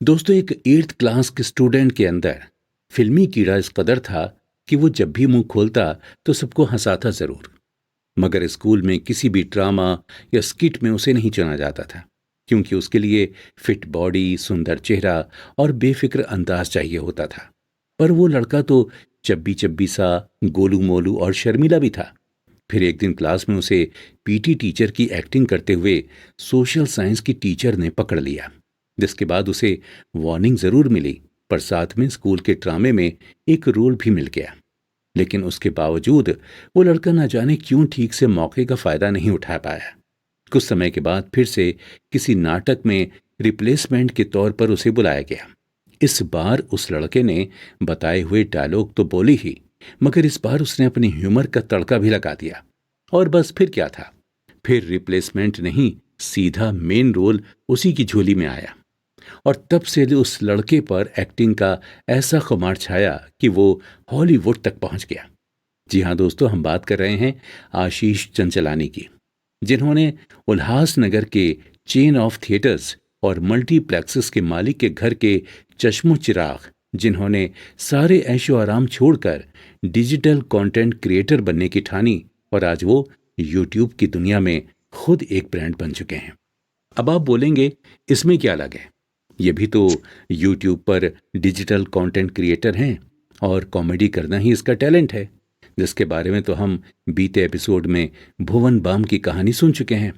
दोस्तों, एक 8th class के स्टूडेंट के अंदर फिल्मी कीड़ा इस कदर था कि वो जब भी मुंह खोलता तो सबको हंसाता जरूर। मगर स्कूल में किसी भी ड्रामा या स्किट में उसे नहीं चुना जाता था, क्योंकि उसके लिए फिट बॉडी, सुंदर चेहरा और बेफिक्र अंदाज चाहिए होता था। पर वो लड़का तो चब्बी चब्बी सा, गोलू मोलू और शर्मीला भी था। फिर एक दिन क्लास में उसे पीटी टीचर की एक्टिंग करते हुए सोशल साइंस की टीचर ने पकड़ लिया, जिसके बाद उसे वार्निंग जरूर मिली, पर साथ में स्कूल के ड्रामे में एक रोल भी मिल गया। लेकिन उसके बावजूद वो लड़का न जाने क्यों ठीक से मौके का फायदा नहीं उठा पाया। कुछ समय के बाद फिर से किसी नाटक में रिप्लेसमेंट के तौर पर उसे बुलाया गया। इस बार उस लड़के ने बताए हुए डायलॉग तो बोली ही, मगर इस बार उसने अपनी ह्यूमर का तड़का भी लगा दिया। और बस फिर क्या था, फिर रिप्लेसमेंट नहीं, सीधा मेन रोल उसी की झोली में आया। और तब से उस लड़के पर एक्टिंग का ऐसा खुमार छाया कि वो हॉलीवुड तक पहुंच गया। जी हाँ दोस्तों, हम बात कर रहे हैं आशीष चंचलानी की, जिन्होंने उल्लासनगर के चेन ऑफ थिएटर्स और मल्टीप्लेक्सेस के मालिक के घर के चश्मो चिराग, जिन्होंने सारे ऐशो आराम छोड़कर डिजिटल कंटेंट क्रिएटर बनने की ठानी, और आज वो यूट्यूब की दुनिया में खुद एक ब्रांड बन चुके हैं। अब आप बोलेंगे, इसमें क्या अलग है? ये भी तो यूट्यूब पर डिजिटल कंटेंट क्रिएटर हैं और कॉमेडी करना ही इसका टैलेंट है, जिसके बारे में तो हम बीते एपिसोड में भुवन बाम की कहानी सुन चुके हैं।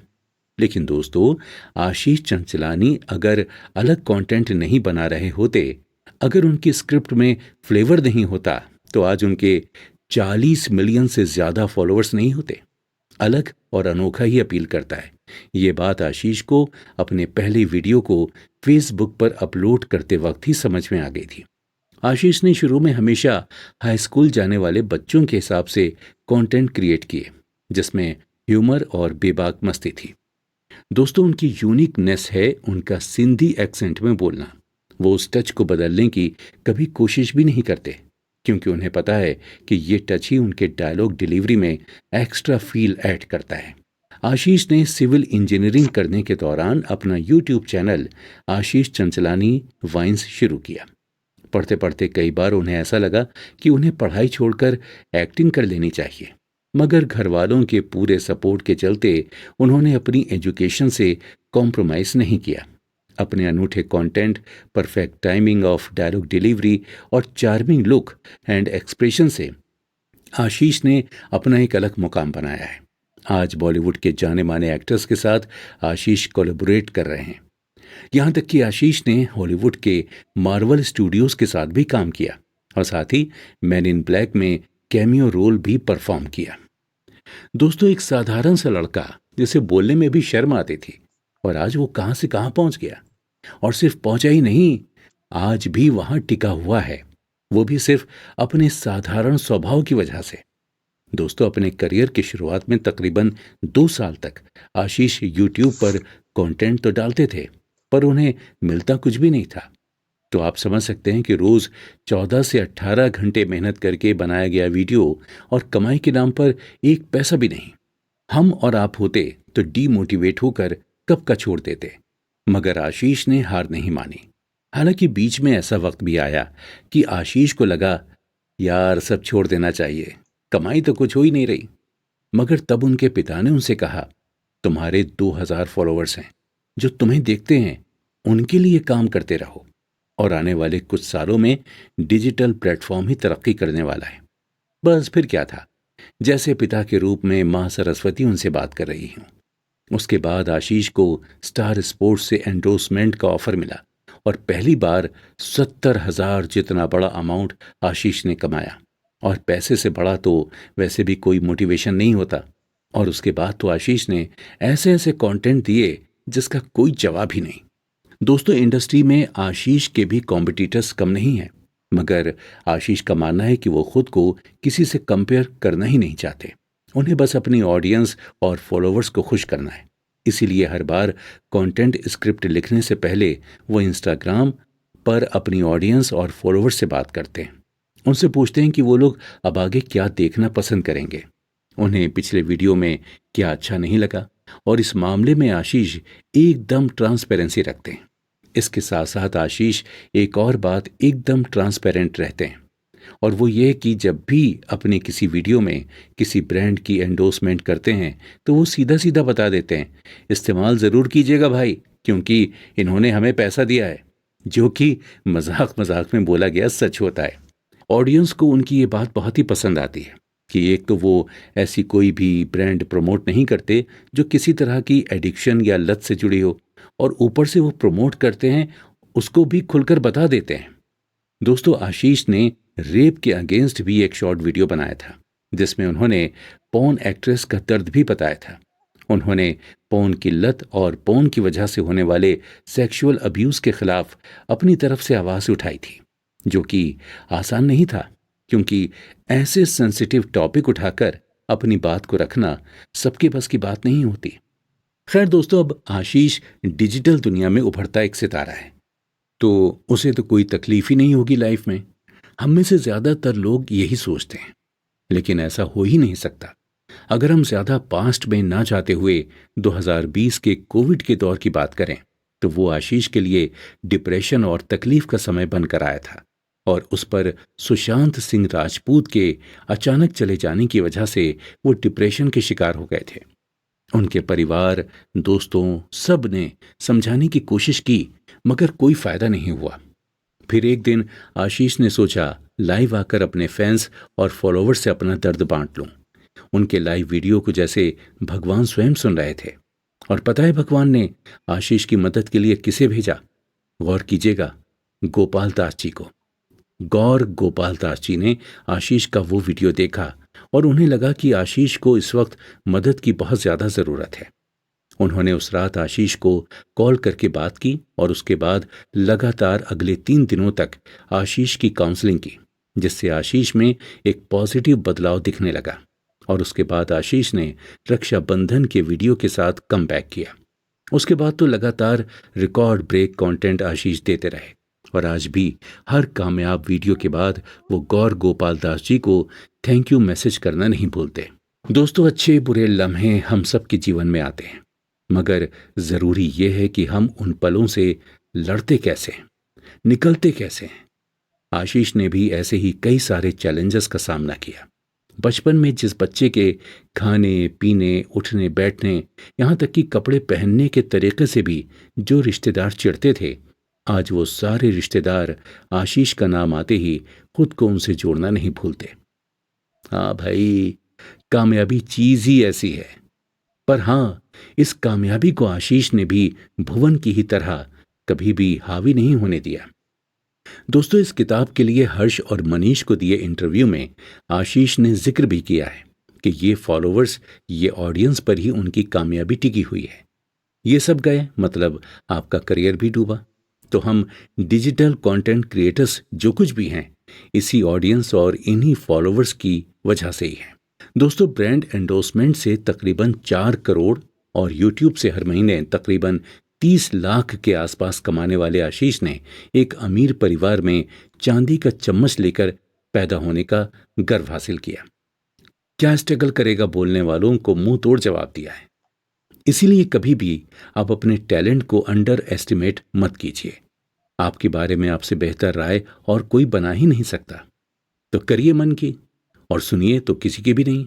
लेकिन दोस्तों, आशीष चंचलानी अगर अलग कंटेंट नहीं बना रहे होते, अगर उनकी स्क्रिप्ट में फ्लेवर नहीं होता, तो आज उनके 40 मिलियन से ज्यादा फॉलोअर्स नहीं होते। अलग और अनोखा ही अपील करता है। ये बात आशीष को अपने पहले वीडियो को फेसबुक पर अपलोड करते वक्त ही समझ में आ गई थी। आशीष ने शुरू में हमेशा हाई स्कूल जाने वाले बच्चों के हिसाब से कंटेंट क्रिएट किए, जिसमें ह्यूमर और बेबाक मस्ती थी। दोस्तों, उनकी यूनिकनेस है उनका सिंधी एक्सेंट में बोलना। वो उस टच को बदलने की कभी कोशिश भी नहीं करते, क्योंकि उन्हें पता है कि ये टच ही उनके डायलॉग डिलीवरी में एक्स्ट्रा फील ऐड करता है। आशीष ने सिविल इंजीनियरिंग करने के दौरान अपना यूट्यूब चैनल आशीष चंचलानी वाइन्स शुरू किया। पढ़ते पढ़ते कई बार उन्हें ऐसा लगा कि उन्हें पढ़ाई छोड़कर एक्टिंग कर लेनी चाहिए, मगर घर वालों के पूरे सपोर्ट के चलते उन्होंने अपनी एजुकेशन से कॉम्प्रोमाइज नहीं किया। अपने अनूठे content, perfect timing of dialogue delivery और चार्मिंग लुक एंड एक्सप्रेशन से आशीष ने अपना एक अलग मुकाम बनाया है। आज बॉलीवुड के जाने माने एक्टर्स के साथ आशीष कोलैबोरेट कर रहे हैं। यहाँ तक कि आशीष ने हॉलीवुड के मार्वल स्टूडियोज के साथ भी काम किया, और साथ ही मैन इन ब्लैक में कैमियो रोल भी परफॉर्म किया। दोस्तों, एक साधारण सा लड़का जिसे बोलने में भी शर्म आती थी, और आज वो कहां से कहां पहुंच गया। और सिर्फ पहुंचा ही नहीं, आज भी वहां टिका हुआ है, वो भी सिर्फ अपने साधारण स्वभाव की वजह से। दोस्तों, अपने करियर की शुरुआत में तकरीबन 2 साल तक आशीष यूट्यूब पर कंटेंट तो डालते थे, पर उन्हें मिलता कुछ भी नहीं था। तो आप समझ सकते हैं कि रोज 14 से 18 घंटे मेहनत करके बनाया गया वीडियो और कमाई के नाम पर एक पैसा भी नहीं। हम और आप होते तो डीमोटिवेट होकर कब का छोड़ देते, मगर आशीष ने हार नहीं मानी। हालांकि बीच में ऐसा वक्त भी आया कि आशीष को लगा, यार सब छोड़ देना चाहिए, कमाई तो कुछ हो ही नहीं रही। मगर तब उनके पिता ने उनसे कहा, तुम्हारे 2000 फॉलोअर्स हैं, जो तुम्हें देखते हैं उनके लिए काम करते रहो, और आने वाले कुछ सालों में डिजिटल प्लेटफॉर्म ही तरक्की करने वाला है। बस फिर क्या था, जैसे पिता के रूप में मां सरस्वती उनसे बात कर रही हूं। उसके बाद आशीष को स्टार स्पोर्ट्स से एंडोर्समेंट का ऑफर मिला, और पहली बार 70,000 जितना बड़ा अमाउंट आशीष ने कमाया। और पैसे से बड़ा तो वैसे भी कोई मोटिवेशन नहीं होता। और उसके बाद तो आशीष ने ऐसे ऐसे कंटेंट दिए जिसका कोई जवाब ही नहीं। दोस्तों, इंडस्ट्री में आशीष के भी कॉम्पिटिटर्स कम नहीं है, मगर आशीष का मानना है कि वो खुद को किसी से कंपेयर करना ही नहीं चाहते। उन्हें बस अपनी ऑडियंस और फॉलोअर्स को खुश करना है। इसीलिए हर बार कंटेंट स्क्रिप्ट लिखने से पहले वो इंस्टाग्राम पर अपनी ऑडियंस और फॉलोअर्स से बात करते हैं। उनसे पूछते हैं कि वो लोग अब आगे क्या देखना पसंद करेंगे, उन्हें पिछले वीडियो में क्या अच्छा नहीं लगा। और इस मामले में आशीष एकदम ट्रांसपेरेंसी रखते हैं। इसके साथ साथ आशीष एक और बात एकदम ट्रांसपेरेंट रहते हैं, और वो ये कि जब भी अपने किसी वीडियो में किसी ब्रांड की एंडोर्समेंट करते हैं तो वो सीधा सीधा बता देते हैं, इस्तेमाल ज़रूर कीजिएगा भाई, क्योंकि इन्होंने हमें पैसा दिया है, जो कि मजाक मजाक में बोला गया सच होता है। ऑडियंस को उनकी ये बात बहुत ही पसंद आती है कि एक तो वो ऐसी कोई भी ब्रांड प्रमोट नहीं करते जो किसी तरह की एडिक्शन या लत से जुड़ी हो, और ऊपर से वो प्रमोट करते हैं उसको भी खुलकर बता देते हैं। दोस्तों, आशीष ने रेप के अगेंस्ट भी एक शॉर्ट वीडियो बनाया था जिसमें उन्होंने पॉर्न एक्ट्रेस का दर्द भी बताया था। उन्होंने पॉर्न की लत और पॉर्न की वजह से होने वाले सेक्सुअल अब्यूज के खिलाफ अपनी तरफ से आवाज उठाई थी, जो कि आसान नहीं था, क्योंकि ऐसे सेंसिटिव टॉपिक उठाकर अपनी बात को रखना सबके बस की बात नहीं होती। खैर दोस्तों, अब आशीष डिजिटल दुनिया में उभरता एक सितारा है, तो उसे तो कोई तकलीफ ही नहीं होगी लाइफ में। हम में से ज्यादातर लोग यही सोचते हैं, लेकिन ऐसा हो ही नहीं सकता। अगर हम ज्यादा पास्ट में ना जाते हुए 2020 के कोविड के दौर की बात करें, तो वो आशीष के लिए डिप्रेशन और तकलीफ का समय बनकर आया था, और उस पर सुशांत सिंह राजपूत के अचानक चले जाने की वजह से वो डिप्रेशन के शिकार हो गए थे। उनके परिवार, दोस्तों, सब ने समझाने की कोशिश की, मगर कोई फायदा नहीं हुआ। फिर एक दिन आशीष ने सोचा लाइव आकर अपने फैंस और फॉलोवर्स से अपना दर्द बांट लूं। उनके लाइव वीडियो को जैसे भगवान स्वयं सुन रहे थे। और पता है भगवान ने आशीष की मदद के लिए किसे भेजा? गौर कीजिएगा, गोपाल दास जी को। गौर गोपाल दास जी ने आशीष का वो वीडियो देखा और उन्हें लगा कि आशीष को इस वक्त मदद की बहुत ज्यादा जरूरत है। उन्होंने उस रात आशीष को कॉल करके बात की और उसके बाद लगातार अगले 3 दिनों तक आशीष की काउंसलिंग की, जिससे आशीष में एक पॉजिटिव बदलाव दिखने लगा। और उसके बाद आशीष ने रक्षाबंधन के वीडियो के साथ कमबैक किया। उसके बाद तो लगातार रिकॉर्ड ब्रेक कंटेंट आशीष देते रहे, और आज भी हर कामयाब वीडियो के बाद वो गौर गोपाल दास जी को थैंक यू मैसेज करना नहीं भूलते। दोस्तों, अच्छे बुरे लम्हे हम सबके जीवन में आते हैं, मगर जरूरी यह है कि हम उन पलों से लड़ते कैसे हैं, निकलते कैसे हैं। आशीष ने भी ऐसे ही कई सारे चैलेंजेस का सामना किया। बचपन में जिस बच्चे के खाने पीने, उठने बैठने, यहाँ तक कि कपड़े पहनने के तरीके से भी जो रिश्तेदार चिढ़ते थे, आज वो सारे रिश्तेदार आशीष का नाम आते ही खुद को उनसे जोड़ना नहीं भूलते। हाँ भाई, कामयाबी चीज ही ऐसी है। पर हाँ, इस कामयाबी को आशीष ने भी भुवन की ही तरह कभी भी हावी नहीं होने दिया। दोस्तों, इस किताब के लिए हर्ष और मनीष को दिए इंटरव्यू में आशीष ने जिक्र भी किया है कि ये फॉलोवर्स, ये ऑडियंस पर ही उनकी कामयाबी टिकी हुई है। ये सब गए मतलब आपका करियर भी डूबा। तो हम डिजिटल कंटेंट क्रिएटर्स जो कुछ भी हैं, इसी ऑडियंस और इन्हीं फॉलोवर्स की वजह से ही है। दोस्तों, ब्रांड एंडोर्समेंट से तकरीबन 4 करोड़ और यूट्यूब से हर महीने तकरीबन 30 लाख के आसपास कमाने वाले आशीष ने एक अमीर परिवार में चांदी का चम्मच लेकर पैदा होने का गर्व हासिल किया। क्या स्ट्रगल करेगा बोलने वालों को मुंह तोड़ जवाब दिया है। इसीलिए कभी भी आप अपने टैलेंट को अंडर एस्टिमेट मत कीजिए। आपके बारे में आपसे बेहतर राय और कोई बना ही नहीं सकता। तो करिए मन की, और सुनिए तो किसी की भी नहीं,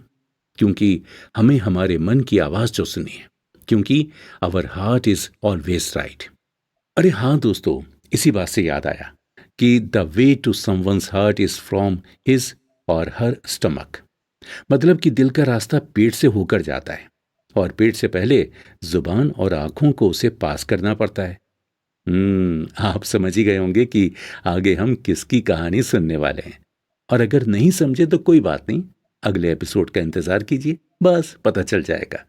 क्योंकि हमें हमारे मन की आवाज जो सुनी है, क्योंकि our heart is always right. अरे हाँ दोस्तों, इसी बात से याद आया कि the way to someone's heart is from his or her stomach. मतलब कि दिल का रास्ता पेट से होकर जाता है, और पेट से पहले जुबान और आंखों को उसे पास करना पड़ता है। आप समझ ही गए होंगे कि आगे हम किसकी कहानी सुनने वाले हैं। और अगर नहीं समझे तो कोई बात नहीं, अगले एपिसोड का इंतजार कीजिए, बस पता चल जाएगा।